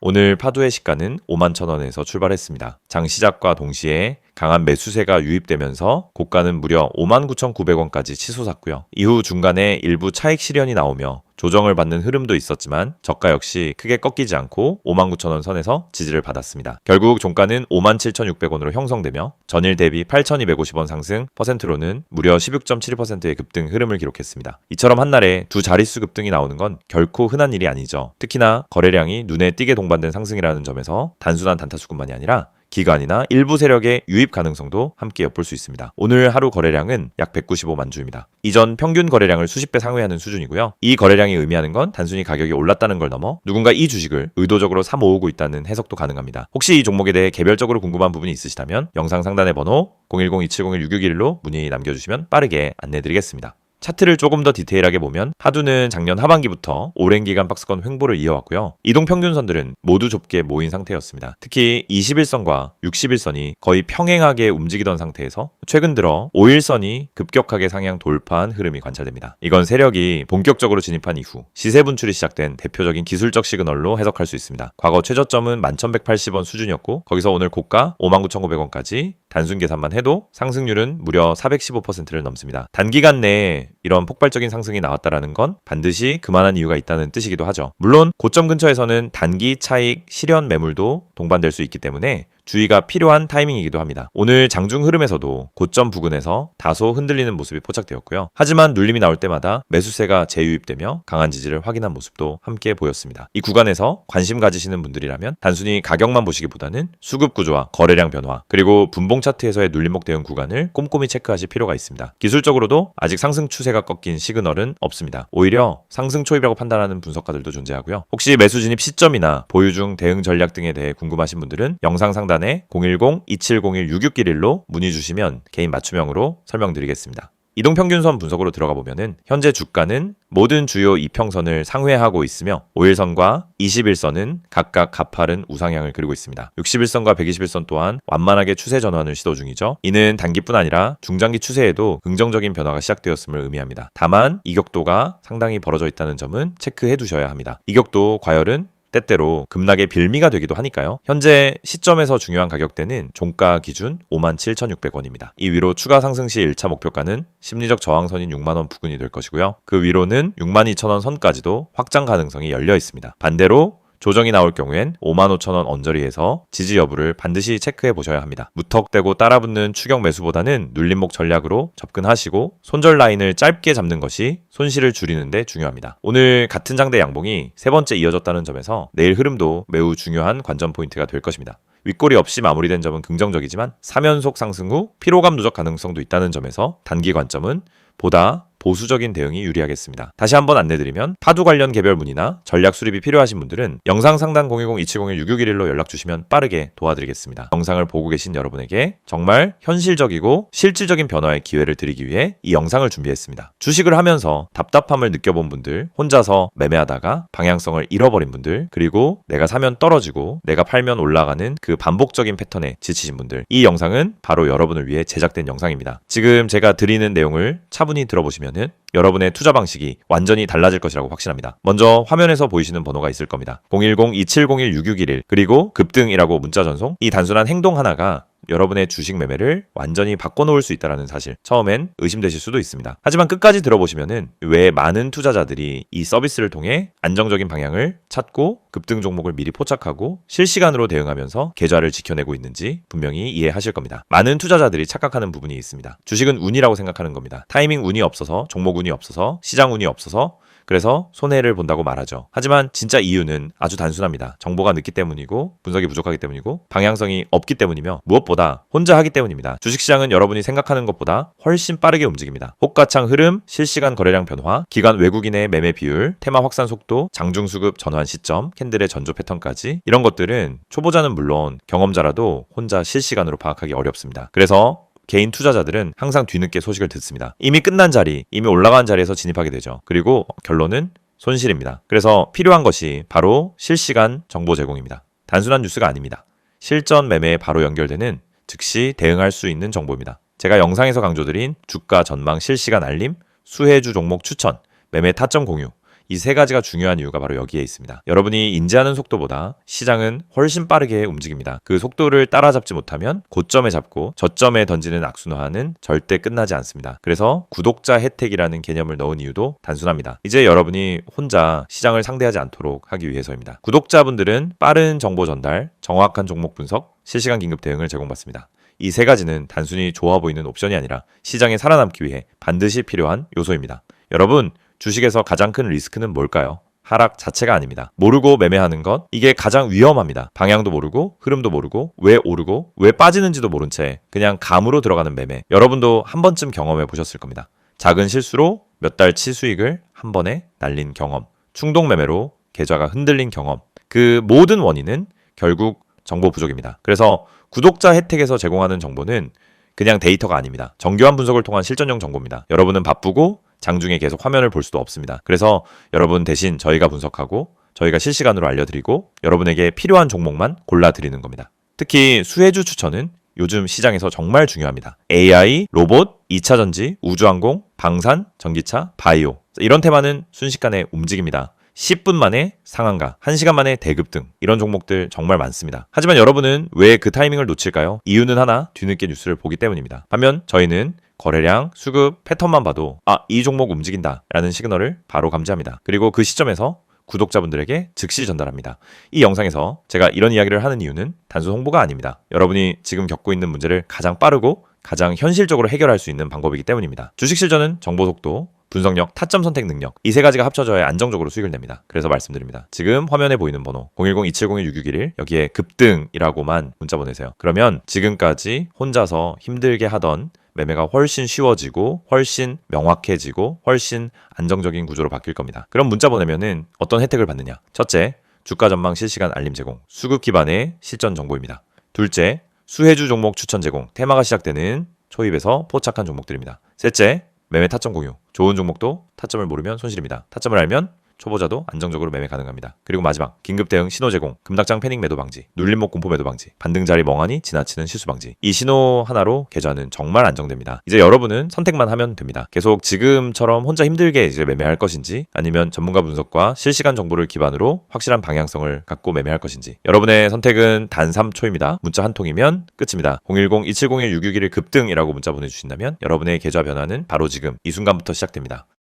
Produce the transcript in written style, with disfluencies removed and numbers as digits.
오늘 파도의 시가는 51,000원에서 출발했습니다. 장 시작과 동시에 강한 매수세가 유입되면서 고가는 무려 59,900원까지 치솟았고요. 이후 중간에 일부 차익 실현이 나오며 조정을 받는 흐름도 있었지만 저가 역시 크게 꺾이지 않고 59,000원 선에서 지지를 받았습니다. 결국 종가는 57,600원으로 형성되며 전일 대비 8,250원 상승, 퍼센트로는 무려 16.72%의 급등 흐름을 기록했습니다. 이처럼 한날에 두 자릿수 급등이 나오는 건 결코 흔한 일이 아니죠. 특히나 거래량이 눈에 띄게 동반된 상승이라는 점에서 단순한 단타수급만이 아니라 기관이나 일부 세력의 유입 가능성도 함께 엿볼 수 있습니다. 오늘 하루 거래량은 약 195만 주입니다. 이전 평균 거래량을 수십 배 상회하는 수준이고요. 이 거래량이 의미하는 건 단순히 가격이 올랐다는 걸 넘어 누군가 이 주식을 의도적으로 사 모으고 있다는 해석도 가능합니다. 혹시 이 종목에 대해 개별적으로 궁금한 부분이 있으시다면 영상 상단의 번호 010-2701-6611로 문의 남겨주시면 빠르게 안내드리겠습니다. 차트를 조금 더 디테일하게 보면 하두는 작년 하반기부터 오랜 기간 박스권 횡보를 이어왔고요. 이동평균선들은 모두 좁게 모인 상태였습니다. 특히 21선과 61선이 거의 평행하게 움직이던 상태에서 최근 들어 5일선이 급격하게 상향 돌파한 흐름이 관찰됩니다. 이건 세력이 본격적으로 진입한 이후 시세 분출이 시작된 대표적인 기술적 시그널로 해석할 수 있습니다. 과거 최저점은 11,180원 수준이었고 거기서 오늘 고가 59,900원까지 단순 계산만 해도 상승률은 무려 415%를 넘습니다. 단기간 내에 이런 폭발적인 상승이 나왔다는 건 반드시 그만한 이유가 있다는 뜻이기도 하죠. 물론 고점 근처에서는 단기 차익 실현 매물도 동반될 수 있기 때문에 주의가 필요한 타이밍이기도 합니다. 오늘 장중 흐름에서도 고점 부근에서 다소 흔들리는 모습이 포착되었고요. 하지만 눌림이 나올 때마다 매수세가 재유입되며 강한 지지를 확인한 모습도 함께 보였습니다. 이 구간에서 관심 가지시는 분들이라면 단순히 가격만 보시기보다는 수급 구조와 거래량 변화 그리고 분봉 차트에서의 눌림목 대응 구간을 꼼꼼히 체크하실 필요가 있습니다. 기술적으로도 아직 상승 추세가 꺾인 시그널은 없습니다. 오히려 상승 초입이라고 판단하는 분석가들도 존재하고요. 혹시 매수 진입 시점이나 보유 중 대응 전략 등에 대해 궁금하신 분들은 영상 상단에 010-2701-6611로 문의 주시면 개인 맞춤형으로 설명드리겠습니다. 이동평균선 분석으로 들어가 보면은 현재 주가는 모든 주요 이평선을 상회하고 있으며 5일선과 21선은 각각 가파른 우상향을 그리고 있습니다. 61선과 121선 또한 완만하게 추세 전환을 시도 중이죠. 이는 단기뿐 아니라 중장기 추세에도 긍정적인 변화가 시작되었음을 의미합니다. 다만 이격도가 상당히 벌어져 있다는 점은 체크해 두셔야 합니다. 이격도 과열은 때때로 급락의 빌미가 되기도 하니까요. 현재 시점에서 중요한 가격대는 종가 기준 57,600원입니다. 이 위로 추가 상승 시 1차 목표가는 심리적 저항선인 6만원 부근이 될 것이고요. 그 위로는 62,000원 선까지도 확장 가능성이 열려 있습니다. 반대로 조정이 나올 경우엔 55,000원 언저리에서 지지 여부를 반드시 체크해 보셔야 합니다. 무턱대고 따라붙는 추격 매수보다는 눌림목 전략으로 접근하시고 손절 라인을 짧게 잡는 것이 손실을 줄이는 데 중요합니다. 오늘 같은 장대 양봉이 세 번째 이어졌다는 점에서 내일 흐름도 매우 중요한 관전 포인트가 될 것입니다. 윗꼬리 없이 마무리된 점은 긍정적이지만 3연속 상승 후 피로감 누적 가능성도 있다는 점에서 단기 관점은 보다 보수적인 대응이 유리하겠습니다. 다시 한번 안내드리면 파두 관련 개별 문의나 전략 수립이 필요하신 분들은 영상 상단 010-2701-6611로 연락 주시면 빠르게 도와드리겠습니다. 영상을 보고 계신 여러분에게 정말 현실적이고 실질적인 변화의 기회를 드리기 위해 이 영상을 준비했습니다. 주식을 하면서 답답함을 느껴본 분들, 혼자서 매매하다가 방향성을 잃어버린 분들, 그리고 내가 사면 떨어지고 내가 팔면 올라가는 그 반복적인 패턴에 지치신 분들, 이 영상은 바로 여러분을 위해 제작된 영상입니다. 지금 제가 드리는 내용을 차분히 들어보시면 여러분의 투자 방식이 완전히 달라질 것이라고 확신합니다. 먼저 화면에서 보이시는 번호가 있을 겁니다. 010-2701-6611 그리고 급등이라고 문자 전송. 이 단순한 행동 하나가 여러분의 주식 매매를 완전히 바꿔놓을 수 있다는 사실, 처음엔 의심되실 수도 있습니다. 하지만 끝까지 들어보시면은 왜 많은 투자자들이 이 서비스를 통해 안정적인 방향을 찾고 급등 종목을 미리 포착하고 실시간으로 대응하면서 계좌를 지켜내고 있는지 분명히 이해하실 겁니다. 많은 투자자들이 착각하는 부분이 있습니다. 주식은 운이라고 생각하는 겁니다. 타이밍 운이 없어서, 종목 운이 없어서, 시장 운이 없어서 그래서 손해를 본다고 말하죠. 하지만 진짜 이유는 아주 단순합니다. 정보가 늦기 때문이고 분석이 부족하기 때문이고 방향성이 없기 때문이며 무엇보다 혼자 하기 때문입니다. 주식시장은 여러분이 생각하는 것보다 훨씬 빠르게 움직입니다. 호가창 흐름, 실시간 거래량 변화, 기관 외국인의 매매 비율, 테마 확산 속도, 장중수급 전환 시점, 캔들의 전조 패턴까지 이런 것들은 초보자는 물론 경험자라도 혼자 실시간으로 파악하기 어렵습니다. 그래서 개인 투자자들은 항상 뒤늦게 소식을 듣습니다. 이미 끝난 자리, 이미 올라간 자리에서 진입하게 되죠. 그리고 결론은 손실입니다. 그래서 필요한 것이 바로 실시간 정보 제공입니다. 단순한 뉴스가 아닙니다. 실전 매매에 바로 연결되는 즉시 대응할 수 있는 정보입니다. 제가 영상에서 강조드린 주가 전망 실시간 알림, 수혜주 종목 추천, 매매 타점 공유, 이 세 가지가 중요한 이유가 바로 여기에 있습니다. 여러분이 인지하는 속도보다 시장은 훨씬 빠르게 움직입니다. 그 속도를 따라잡지 못하면 고점에 잡고 저점에 던지는 악순환은 절대 끝나지 않습니다. 그래서 구독자 혜택이라는 개념을 넣은 이유도 단순합니다. 이제 여러분이 혼자 시장을 상대하지 않도록 하기 위해서입니다. 구독자분들은 빠른 정보 전달, 정확한 종목 분석, 실시간 긴급 대응을 제공받습니다. 이 세 가지는 단순히 좋아 보이는 옵션이 아니라 시장에 살아남기 위해 반드시 필요한 요소입니다. 여러분, 주식에서 가장 큰 리스크는 뭘까요? 하락 자체가 아닙니다. 모르고 매매하는 것, 이게 가장 위험합니다. 방향도 모르고, 흐름도 모르고, 왜 오르고, 왜 빠지는지도 모른 채 그냥 감으로 들어가는 매매. 여러분도 한 번쯤 경험해 보셨을 겁니다. 작은 실수로 몇 달치 수익을 한 번에 날린 경험, 충동 매매로 계좌가 흔들린 경험. 그 모든 원인은 결국 정보 부족입니다. 그래서 구독자 혜택에서 제공하는 정보는 그냥 데이터가 아닙니다. 정교한 분석을 통한 실전용 정보입니다. 여러분은 바쁘고 장중에 계속 화면을 볼 수도 없습니다. 그래서 여러분 대신 저희가 분석하고 저희가 실시간으로 알려드리고 여러분에게 필요한 종목만 골라드리는 겁니다. 특히 수혜주 추천은 요즘 시장에서 정말 중요합니다. AI, 로봇, 2차전지, 우주항공, 방산, 전기차, 바이오 이런 테마는 순식간에 움직입니다. 10분 만에 상한가, 1시간 만에 대급등 이런 종목들 정말 많습니다. 하지만 여러분은 왜 그 타이밍을 놓칠까요? 이유는 하나, 뒤늦게 뉴스를 보기 때문입니다. 반면 저희는 거래량, 수급, 패턴만 봐도 이 종목 움직인다 라는 시그널을 바로 감지합니다. 그리고 그 시점에서 구독자분들에게 즉시 전달합니다. 이 영상에서 제가 이런 이야기를 하는 이유는 단순 홍보가 아닙니다. 여러분이 지금 겪고 있는 문제를 가장 빠르고 가장 현실적으로 해결할 수 있는 방법이기 때문입니다. 주식 실전은 정보 속도, 분석력, 타점 선택 능력 이 세 가지가 합쳐져야 안정적으로 수익을 냅니다. 그래서 말씀드립니다. 지금 화면에 보이는 번호 010-2701-6611 여기에 급등이라고만 문자 보내세요. 그러면 지금까지 혼자서 힘들게 하던 매매가 훨씬 쉬워지고 훨씬 명확해지고 훨씬 안정적인 구조로 바뀔 겁니다. 그럼 문자 보내면은 어떤 혜택을 받느냐? 첫째, 주가 전망 실시간 알림 제공, 수급 기반의 실전 정보입니다. 둘째, 수혜주 종목 추천 제공, 테마가 시작되는 초입에서 포착한 종목들입니다. 셋째, 매매 타점 공유, 좋은 종목도 타점을 모르면 손실입니다. 타점을 알면 초보자도 안정적으로 매매 가능합니다. 그리고 마지막, 긴급 대응 신호 제공, 금닥장 패닉 매도 방지, 눌림목 공포 매도 방지, 반등 자리 멍하니 지나치는 실수 방지. 이 신호 하나로 계좌는 정말 안정됩니다. 이제 여러분은 선택만 하면 됩니다. 계속 지금처럼 혼자 힘들게 이제 매매할 것인지 아니면 전문가 분석과 실시간 정보를 기반으로 확실한 방향성을 갖고 매매할 것인지. 여러분의 선택은 단 3초입니다. 문자 한 통이면 끝입니다. 010-2701-6611 급등이라고 문자 보내주신다면 여러분의 계좌 변화는 바로 지금 이 순간부터 시작됩니다.